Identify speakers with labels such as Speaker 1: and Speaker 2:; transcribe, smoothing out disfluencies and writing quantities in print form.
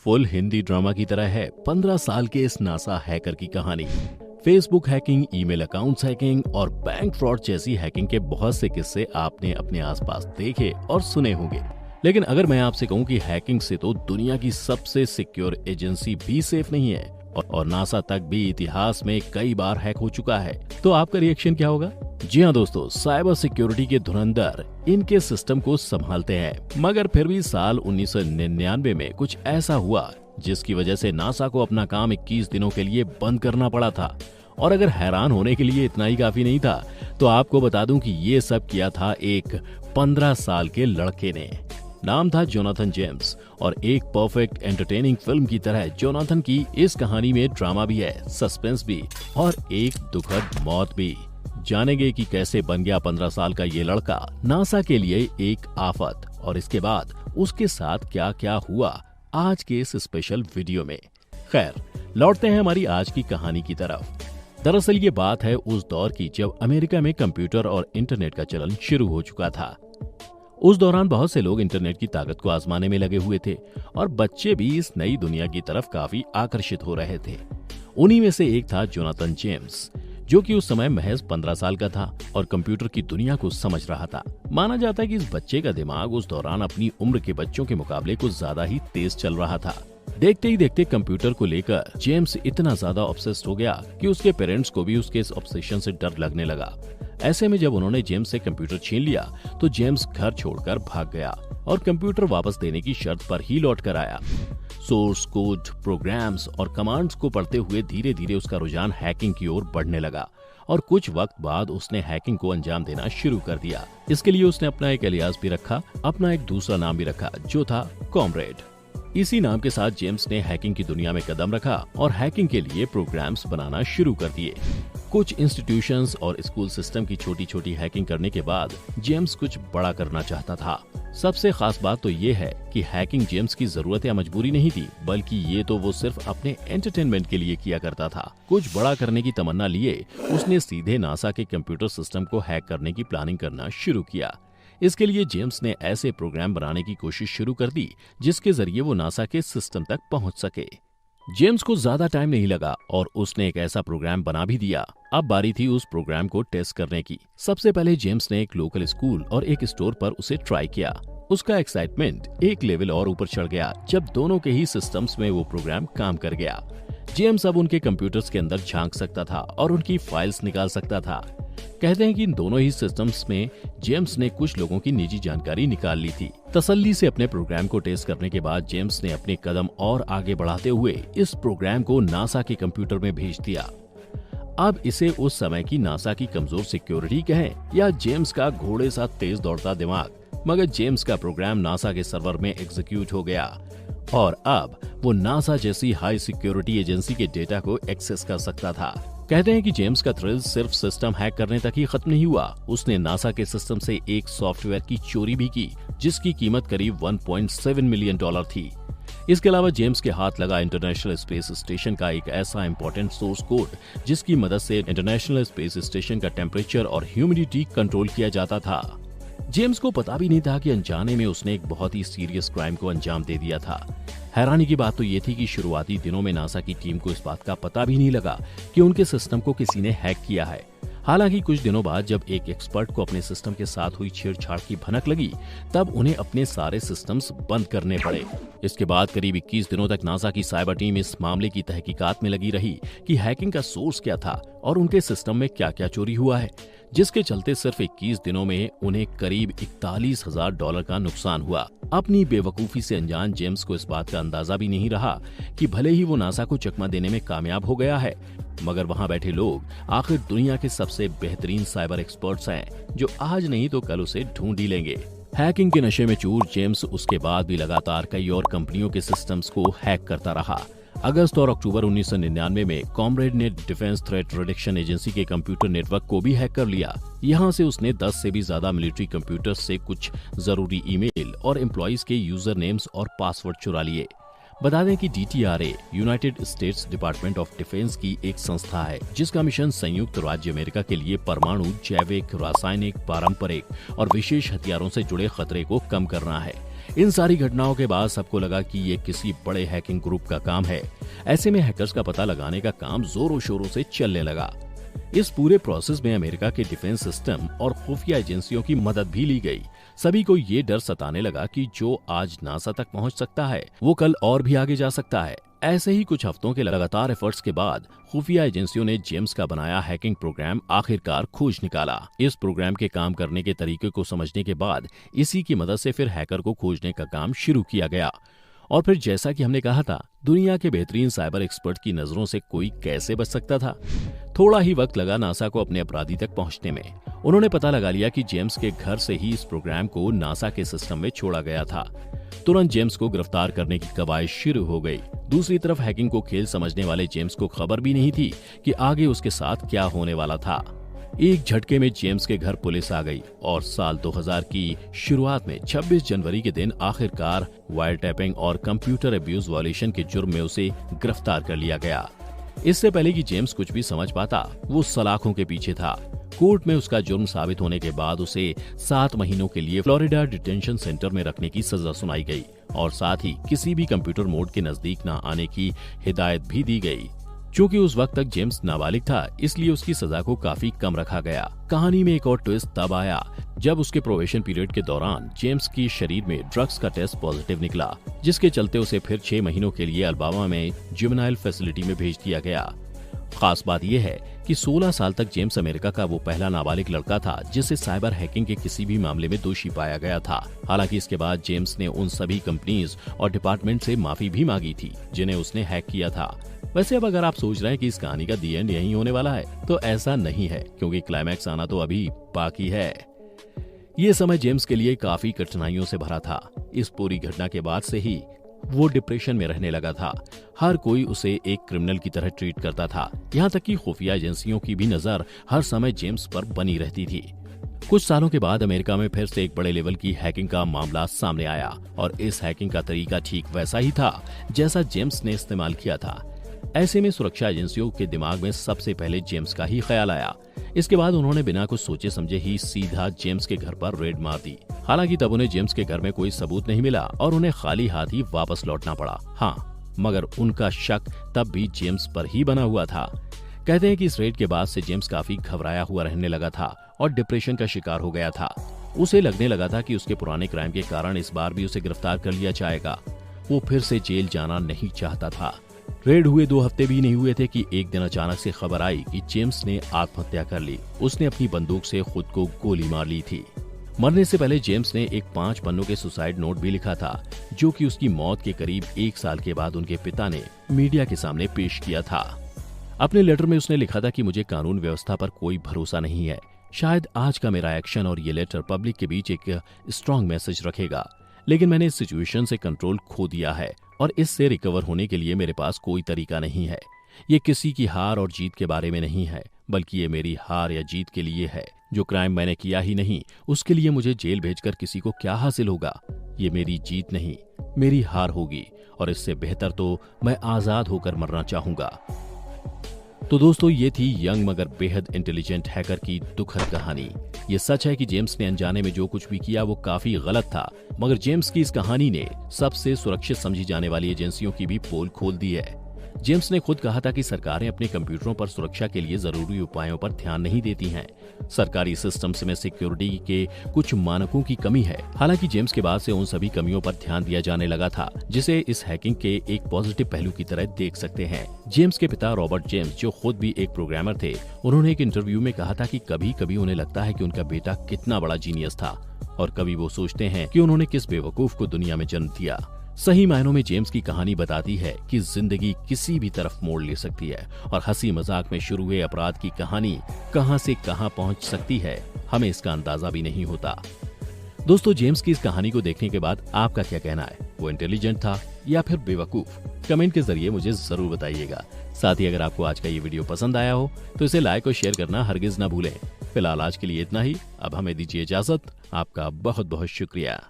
Speaker 1: Full Hindi drama की तरह है 15 साल के इस नासा हैकर की कहानी। Facebook hacking, email accounts hacking और बैंक फ्रॉड जैसी हैकिंग के बहुत से किस्से आपने अपने आसपास देखे और सुने होंगे। लेकिन अगर मैं आपसे कहूं कि हैकिंग से तो दुनिया की सबसे सिक्योर एजेंसी भी सेफ नहीं है और नासा तक भी इतिहास में कई बार हैक हो चुका है, तो आपका रिएक्शन क्या होगा? जी हाँ दोस्तों, साइबर सिक्योरिटी के धुरंधर इनके सिस्टम को संभालते हैं, मगर फिर भी साल 1999 में कुछ ऐसा हुआ जिसकी वजह से नासा को अपना काम 21 दिनों के लिए बंद करना पड़ा था। और अगर हैरान होने के लिए इतना ही काफी नहीं था, तो आपको बता दूं कि ये सब किया था एक 15 साल के लड़के ने। नाम था जोनाथन जेम्स और एक परफेक्ट एंटरटेनिंग फिल्म की तरह जोनाथन की इस कहानी में ड्रामा भी है, सस्पेंस भी और एक दुखद मौत भी। जानेंगे कि कैसे बन गया 15 साल का ये लड़का नासा के लिए एक आफत, और इसके बाद उसके साथ क्या क्या हुआ आज के इस स्पेशल वीडियो में। खैर, लौटते हैं हमारी आज की कहानी की तरफ। दरअसल ये बात है उस दौर की जब अमेरिका में कंप्यूटर और इंटरनेट का चलन शुरू हो चुका था। उस दौरान बहुत से लोग इंटरनेट की ताकत को आजमाने में लगे हुए थे और बच्चे भी इस नई दुनिया की तरफ काफी आकर्षित हो रहे थे। उन्हीं में से एक था जोनाथन जेम्स, जो कि उस समय महज 15 साल का था और कंप्यूटर की दुनिया को समझ रहा था। माना जाता है कि इस बच्चे का दिमाग उस दौरान अपनी उम्र के बच्चों के मुकाबले कुछ ज्यादा ही तेज चल रहा था। देखते ही देखते कंप्यूटर को लेकर जेम्स इतना ज्यादा ऑब्सेस्ड हो गया कि उसके पेरेंट्स को भी उसके इस ऑब्सेशन से डर लगने लगा। ऐसे में जब उन्होंने जेम्स से कंप्यूटर छीन लिया तो जेम्स घर छोड़कर भाग गया और कंप्यूटर वापस देने की शर्त पर ही लौट कर आया। सोर्स कोड, प्रोग्राम्स और कमांड्स को पढ़ते हुए धीरे धीरे उसका रुझान हैकिंग की ओर बढ़ने लगा और कुछ वक्त बाद उसने हैकिंग को अंजाम देना शुरू कर दिया। इसके लिए उसने अपना एक एलियास भी रखा, अपना एक दूसरा नाम भी रखा जो था कॉमरेड। इसी नाम के साथ जेम्स ने हैकिंग की दुनिया में कदम रखा और हैकिंग के लिए प्रोग्राम्स बनाना शुरू कर दिए। कुछ इंस्टीट्यूशंस और स्कूल सिस्टम की छोटी छोटी हैकिंग करने के बाद जेम्स कुछ बड़ा करना चाहता था। सबसे खास बात तो ये है कि हैकिंग जेम्स की जरूरत या मजबूरी नहीं थी, बल्कि ये तो वो सिर्फ अपने एंटरटेनमेंट के लिए किया करता था। कुछ बड़ा करने की तमन्ना लिए उसने सीधे नासा के कंप्यूटर सिस्टम को हैक करने की प्लानिंग करना शुरू किया। इसके लिए जेम्स ने ऐसे प्रोग्राम बनाने की कोशिश शुरू कर दी जिसके जरिए वो नासा के सिस्टम तक पहुंच सके। जेम्स को ज्यादा टाइम नहीं लगा और उसने एक ऐसा प्रोग्राम बना भी दिया। अब बारी थी उस प्रोग्राम को टेस्ट करने की। सबसे पहले जेम्स ने एक लोकल स्कूल और एक स्टोर पर उसे ट्राई किया। उसका एक्साइटमेंट एक लेवल और ऊपर चढ़ गया जब दोनों के ही सिस्टम्स में वो प्रोग्राम काम कर गया। जेम्स अब उनके कंप्यूटर्स के अंदर झांक सकता था और उनकी फाइल्स निकाल सकता था। कहते हैं कि इन दोनों ही सिस्टम्स में जेम्स ने कुछ लोगों की निजी जानकारी निकाल ली थी। तसल्ली से अपने प्रोग्राम को टेस्ट करने के बाद जेम्स ने अपने कदम और आगे बढ़ाते हुए इस प्रोग्राम को नासा के कंप्यूटर में भेज दिया। अब इसे उस समय की नासा की कमजोर सिक्योरिटी कहें या जेम्स का घोड़े सा तेज दौड़ता दिमाग, मगर जेम्स का प्रोग्राम नासा के सर्वर में एग्जीक्यूट हो गया और अब वो नासा जैसी हाई सिक्योरिटी एजेंसी के डेटा को एक्सेस कर सकता था। कहते हैं कि जेम्स का थ्रिल सिर्फ सिस्टम हैक करने तक ही खत्म नहीं हुआ। उसने नासा के सिस्टम से एक सॉफ्टवेयर की चोरी भी की जिसकी कीमत करीब 1.7 मिलियन डॉलर थी। इसके अलावा जेम्स के हाथ लगा इंटरनेशनल स्पेस स्टेशन का एक ऐसा इंपॉर्टेंट सोर्स कोड जिसकी मदद से इंटरनेशनल स्पेस स्टेशन का टेम्परेचर और ह्यूमिडिटी कंट्रोल किया जाता था। जेम्स को पता भी नहीं था कि अनजाने में उसने एक बहुत ही सीरियस क्राइम को अंजाम दे दिया था। हैरानी की बात तो ये थी कि शुरुआती दिनों में नासा की टीम को इस बात का पता भी नहीं लगा कि उनके सिस्टम को किसी ने हैक किया है। हालांकि कुछ दिनों बाद जब एक एक्सपर्ट को अपने सिस्टम के साथ हुई छेड़छाड़ की भनक लगी, तब उन्हें अपने सारे सिस्टम्स बंद करने पड़े। इसके बाद करीब 21 दिनों तक नासा की साइबर टीम इस मामले की तहकीकात में लगी रही कि हैकिंग का सोर्स क्या था और उनके सिस्टम में क्या क्या चोरी हुआ है, जिसके चलते सिर्फ 21 दिनों में उन्हें करीब 41,000 डॉलर का नुकसान हुआ। अपनी बेवकूफी से अनजान जेम्स को इस बात का अंदाजा भी नहीं रहा कि भले ही वो नासा को चकमा देने में कामयाब हो गया है, मगर वहां बैठे लोग आखिर दुनिया के सबसे बेहतरीन साइबर एक्सपर्ट्स हैं जो आज नहीं तो कल उसे ढूंढ ही लेंगे। हैकिंग के नशे में चूर जेम्स उसके बाद भी लगातार कई और कंपनियों के सिस्टम्स को हैक करता रहा। अगस्त और अक्टूबर 1999 में कॉमरेड ने डिफेंस थ्रेट रिडक्शन एजेंसी के कंप्यूटर नेटवर्क को भी हैक कर लिया। यहां से उसने 10 से भी ज्यादा मिलिट्री कंप्यूटर्स से कुछ जरूरी ईमेल और एम्प्लॉइज के यूजर नेम्स और पासवर्ड चुरा लिए। बता दें कि DTRA United states department of defence की एक संस्था है जिसका मिशन संयुक्त राज्य अमेरिका के लिए परमाणु, जैविक, रासायनिक, पारंपरिक और विशेष हथियारों से जुड़े खतरे को कम करना है। इन सारी घटनाओं के बाद सबको लगा कि ये किसी बड़े हैकिंग ग्रुप का काम है। ऐसे में हैकर्स का पता लगाने का काम जोरों शोरों से चलने लगा। इस पूरे प्रोसेस में अमेरिका के डिफेंस सिस्टम और खुफिया एजेंसियों की मदद भी ली गई। सभी को ये डर सताने लगा कि जो आज नासा तक पहुंच सकता है वो कल और भी आगे जा सकता है। ऐसे ही कुछ हफ्तों के लगातार एफर्ट्स के बाद खुफिया एजेंसियों ने जेम्स का बनाया हैकिंग प्रोग्राम आखिरकार खोज निकाला। इस प्रोग्राम के काम करने के तरीके को समझने के बाद इसी की मदद से फिर हैकर को खोजने का काम शुरू किया गया। और फिर जैसा कि हमने कहा था, दुनिया के बेहतरीन साइबर एक्सपर्ट की नजरों से कोई कैसे बच सकता था। थोड़ा ही वक्त लगा नासा को अपने अपराधी तक पहुंचने में। उन्होंने पता लगा लिया कि जेम्स के घर से ही इस प्रोग्राम को नासा के सिस्टम में छोड़ा गया था। तुरंत जेम्स को गिरफ्तार करने की कवायद शुरू हो गई। दूसरी तरफ हैकिंग को खेल समझने वाले जेम्स को खबर भी नहीं थी कि आगे उसके साथ क्या होने वाला था। एक झटके में जेम्स के घर पुलिस आ गई और साल 2000 की शुरुआत में 26 जनवरी के दिन आखिरकार वायर टैपिंग और कंप्यूटर अब्यूज वायलेशन के जुर्म में उसे गिरफ्तार कर लिया गया। इससे पहले कि जेम्स कुछ भी समझ पाता, वो सलाखों के पीछे था। कोर्ट में उसका जुर्म साबित होने के बाद उसे 7 महीनों के लिए फ्लोरिडा डिटेंशन सेंटर में रखने की सजा सुनाई गई और साथ ही किसी भी कंप्यूटर मोड के नजदीक न आने की हिदायत भी दी गई। चूंकि उस वक्त तक जेम्स नाबालिग था, इसलिए उसकी सजा को काफी कम रखा गया। कहानी में एक और ट्विस्ट तब आया जब उसके प्रोबेशन पीरियड के दौरान जेम्स की शरीर में ड्रग्स का टेस्ट पॉजिटिव निकला, जिसके चलते उसे फिर 6 महीनों के लिए अल्बामा में जुवेनाइल फैसिलिटी में भेज दिया गया। खास बात यह है कि 16 साल तक जेम्स अमेरिका का वो पहला नाबालिग लड़का था जिसे साइबर हैकिंग के किसी भी मामले में दोषी पाया गया था। हालांकि इसके बाद जेम्स ने उन सभी कंपनीज और डिपार्टमेंट से माफी भी मांगी थी जिन्हें उसने हैक किया था। वैसे अब अगर आप सोच रहे हैं कि इस कहानी का दी एंड यही होने वाला है, तो ऐसा नहीं है, क्योंकि क्लाइमैक्स आना तो अभी बाकी है। ये समय जेम्स के लिए काफी कठिनाइयों से भरा था। इस पूरी घटना के बाद से ही वो डिप्रेशन में रहने लगा था। हर कोई उसे एक क्रिमिनल की तरह ट्रीट करता था। यहाँ तक कि खुफिया एजेंसियों की भी नजर हर समय जेम्स पर बनी रहती थी। कुछ सालों के बाद अमेरिका में फिर से एक बड़े लेवल की हैकिंग का मामला सामने आया और इस हैकिंग का तरीका ठीक वैसा ही था जैसा जेम्स ने इस्तेमाल किया था। ऐसे में सुरक्षा एजेंसियों के दिमाग में सबसे पहले जेम्स का ही ख्याल आया। इसके बाद उन्होंने बिना कुछ सोचे समझे ही सीधा जेम्स के घर पर रेड मार दी। हालांकि तब उन्हें जेम्स के घर में कोई सबूत नहीं मिला और उन्हें खाली हाथ ही वापस लौटना पड़ा। हाँ, मगर उनका शक तब भी जेम्स पर ही बना हुआ था। कहते हैं कि इस रेड के बाद से जेम्स काफी घबराया हुआ रहने लगा था और डिप्रेशन का शिकार हो गया था। उसे लगने लगा था कि उसके पुराने क्राइम के कारण इस बार भी उसे गिरफ्तार कर लिया जाएगा। वो फिर से जेल जाना नहीं चाहता था। रेड हुए 2 हफ्ते भी नहीं हुए थे कि एक दिन अचानक से खबर आई कि जेम्स ने आत्महत्या कर ली। उसने अपनी बंदूक से खुद को गोली मार ली थी। मरने से पहले जेम्स ने एक 5 पन्नों के सुसाइड नोट भी लिखा था, जो कि उसकी मौत के करीब 1 साल के बाद उनके पिता ने मीडिया के सामने पेश किया था। अपने लेटर में उसने लिखा था कि मुझे कानून व्यवस्था पर कोई भरोसा नहीं है। शायद आज का मेरा एक्शन और ये लेटर पब्लिक के बीच एक स्ट्रॉन्ग मैसेज रखेगा, लेकिन मैंने इस सिचुएशन से कंट्रोल खो दिया है और इससे रिकवर होने के लिए मेरे पास कोई तरीका नहीं है। ये किसी की हार और जीत के बारे में नहीं है, बल्कि ये मेरी हार या जीत के लिए है। जो क्राइम मैंने किया ही नहीं, उसके लिए मुझे जेल भेजकर किसी को क्या हासिल होगा। ये मेरी जीत नहीं, मेरी हार होगी और इससे बेहतर तो मैं आजाद होकर मरना चाहूंगा। तो दोस्तों, ये थी यंग मगर बेहद इंटेलिजेंट हैकर की दुखद कहानी। ये सच है कि जेम्स ने अनजाने में जो कुछ भी किया वो काफी गलत था, मगर जेम्स की इस कहानी ने सबसे सुरक्षित समझी जाने वाली एजेंसियों की भी पोल खोल दी है। जेम्स ने खुद कहा था कि सरकारें अपने कंप्यूटरों पर सुरक्षा के लिए जरूरी उपायों पर ध्यान नहीं देती हैं। सरकारी सिस्टम्स में सिक्योरिटी के कुछ मानकों की कमी है। हालांकि जेम्स के बाद से उन सभी कमियों पर ध्यान दिया जाने लगा था, जिसे इस हैकिंग के एक पॉजिटिव पहलू की तरह देख सकते हैं। जेम्स के पिता रॉबर्ट जेम्स, जो खुद भी एक प्रोग्रामर थे, उन्होंने एक इंटरव्यू में कहा था कि कभी कभी उन्हें लगता है कि उनका बेटा कितना बड़ा जीनियस था और कभी वो सोचते हैं कि उन्होंने किस बेवकूफ को दुनिया में जन्म दिया। सही मायनों में जेम्स की कहानी बताती है कि जिंदगी किसी भी तरफ मोड़ ले सकती है और हंसी मजाक में शुरू हुए अपराध की कहानी कहां से कहां पहुंच सकती है, हमें इसका अंदाजा भी नहीं होता। दोस्तों, जेम्स की इस कहानी को देखने के बाद आपका क्या कहना है? वो इंटेलिजेंट था या फिर बेवकूफ? कमेंट के जरिए मुझे जरूर बताइएगा। साथ ही अगर आपको आज का ये वीडियो पसंद आया हो तो इसे लाइक और शेयर करना हरगिज न भूलें। फिलहाल आज के लिए इतना ही। अब हमें दीजिए इजाजत। आपका बहुत बहुत शुक्रिया।